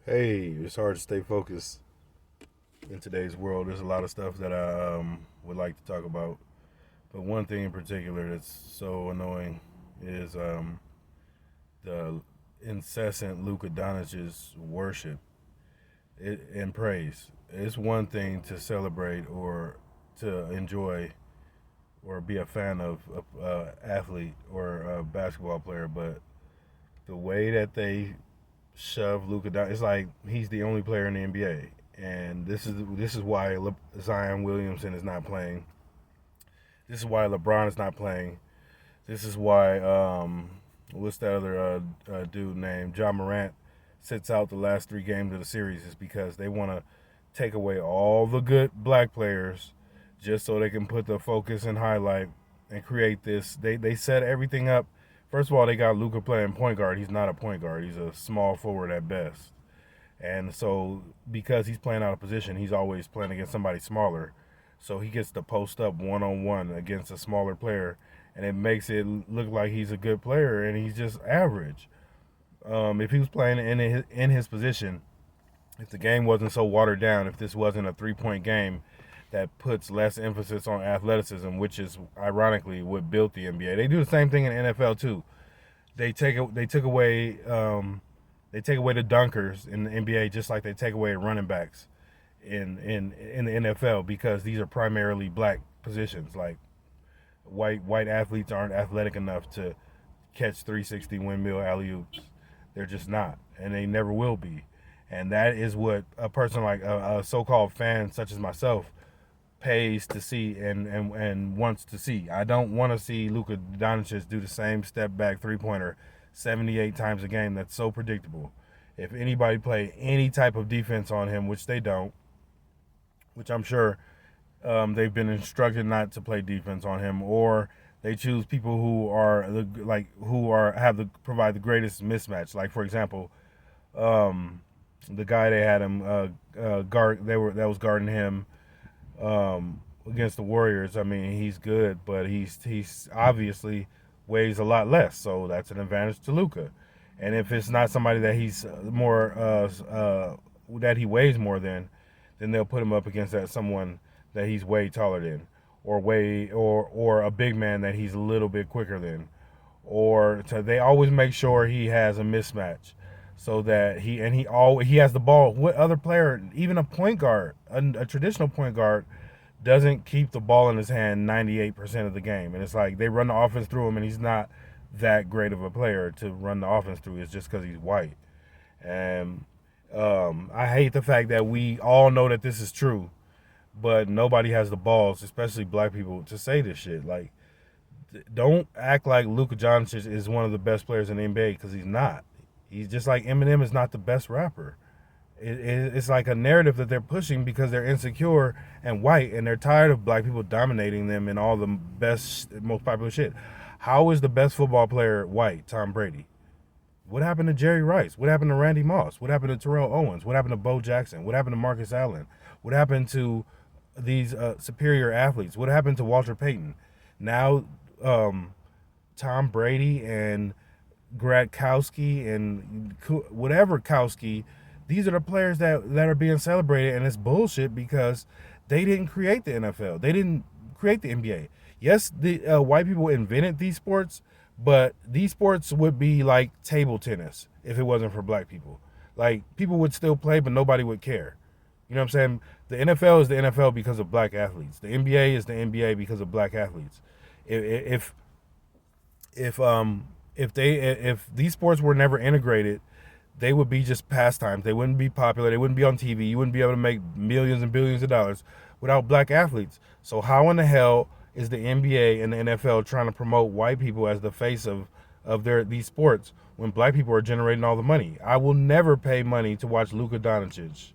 Hey, it's hard to stay focused in today's world. There's a lot of stuff that I would like to talk about, but one thing in particular that's so annoying is the incessant Luka Doncic's worship and praise. It's one thing to celebrate or to enjoy or be a fan of a athlete or a basketball player, but the way that they shove Luka down. It's like he's the only player in the NBA, and this is why Zion Williamson is not playing. This is why LeBron is not playing. This is why what's that other dude named John Morant sits out the last three games of the series is because they want to take away all the good black players just so they can put the focus and highlight and create this. They set everything up. First of all, they got Luka playing point guard. He's not a point guard. He's a small forward at best. And so because he's playing out of position, he's always playing against somebody smaller. So he gets to post up one on one against a smaller player, and it makes it look like he's a good player, and he's just average. If he was playing in his position, if the game wasn't so watered down, if this wasn't a 3 point game that puts less emphasis on athleticism, which is ironically what built the NBA. They do the same thing in the NFL too. They took away they take away the dunkers in the NBA just like they take away running backs in the NFL because these are primarily black positions. Like white athletes aren't athletic enough to catch 360 windmill alley oops. They're just not, and they never will be. And that is what a person like a so-called fan such as myself pays to see and wants to see. I don't want to see Luka Doncic do the same step back 3 pointer 78 times a game. That's so predictable. If anybody play any type of defense on him, which they don't, which I'm sure they've been instructed not to play defense on him, or they choose people who are have the provide the greatest mismatch. Like for example, the guy they had him guard that was guarding him against the Warriors. I mean, he's good, but he's obviously weighs a lot less, so that's an advantage to Luka. And if it's not somebody that he's more that he weighs more than, then they'll put him up against that someone that he's way taller than, or a big man that he's a little bit quicker than, or so they always make sure he has a mismatch so that he has the ball. What other player, even a point guard, a traditional point guard, doesn't keep the ball in his hand 98% of the game? And it's like they run the offense through him, and he's not that great of a player to run the offense through. It's just because he's white. And I hate the fact that we all know that this is true, but nobody has the balls, especially black people, to say this shit. Like, don't act like Luka Doncic is one of the best players in the NBA because he's not. He's just like Eminem is not the best rapper. It's like a narrative that they're pushing because they're insecure and white, and they're tired of black people dominating them in all the best, most popular shit. How is the best football player white? Tom Brady. What happened to Jerry Rice? What happened to Randy Moss? What happened to Terrell Owens? What happened to Bo Jackson? What happened to Marcus Allen? What happened to these superior athletes? What happened to Walter Payton? Now, Tom Brady and Gradkowski and whatever Kowski, these are the players that are being celebrated, and it's bullshit because they didn't create the NFL. They didn't create the NBA. Yes, the white people invented these sports, but these sports would be like table tennis if it wasn't for black people. Like, people would still play, but nobody would care. You know what I'm saying? The NFL is the NFL because of black athletes. The NBA is the NBA because of black athletes. If if if these sports were never integrated, they would be just pastimes. They wouldn't be popular. They wouldn't be on TV. You wouldn't be able to make millions and billions of dollars without black athletes. So how in the hell is the NBA and the NFL trying to promote white people as the face of these sports when black people are generating all the money? I will never pay money to watch Luka Doncic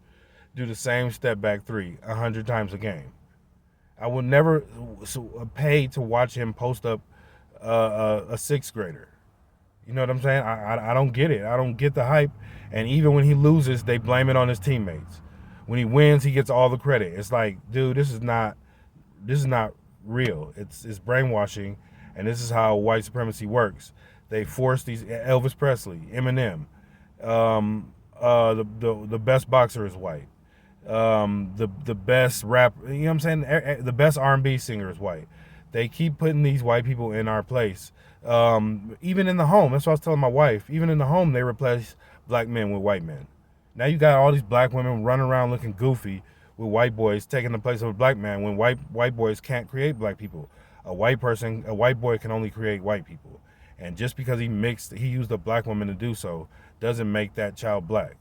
do the same step back three 100 times a game. I will never pay to watch him post up a sixth grader. You know what I'm saying? I don't get it. I don't get the hype. And even when he loses, they blame it on his teammates. When he wins, he gets all the credit. It's like, dude, this is not real. It's brainwashing, and this is how white supremacy works. They force these Elvis Presley, Eminem, the best boxer is white. The best rap, you know what I'm saying? The best R&B singer is white. They keep putting these white people in our place. Even in the home, that's what I was telling my wife. Even in the home, they replace black men with white men. Now you got all these black women running around looking goofy with white boys taking the place of a black man when white boys can't create black people. A white boy can only create white people. And just because he used a black woman to do so, doesn't make that child black.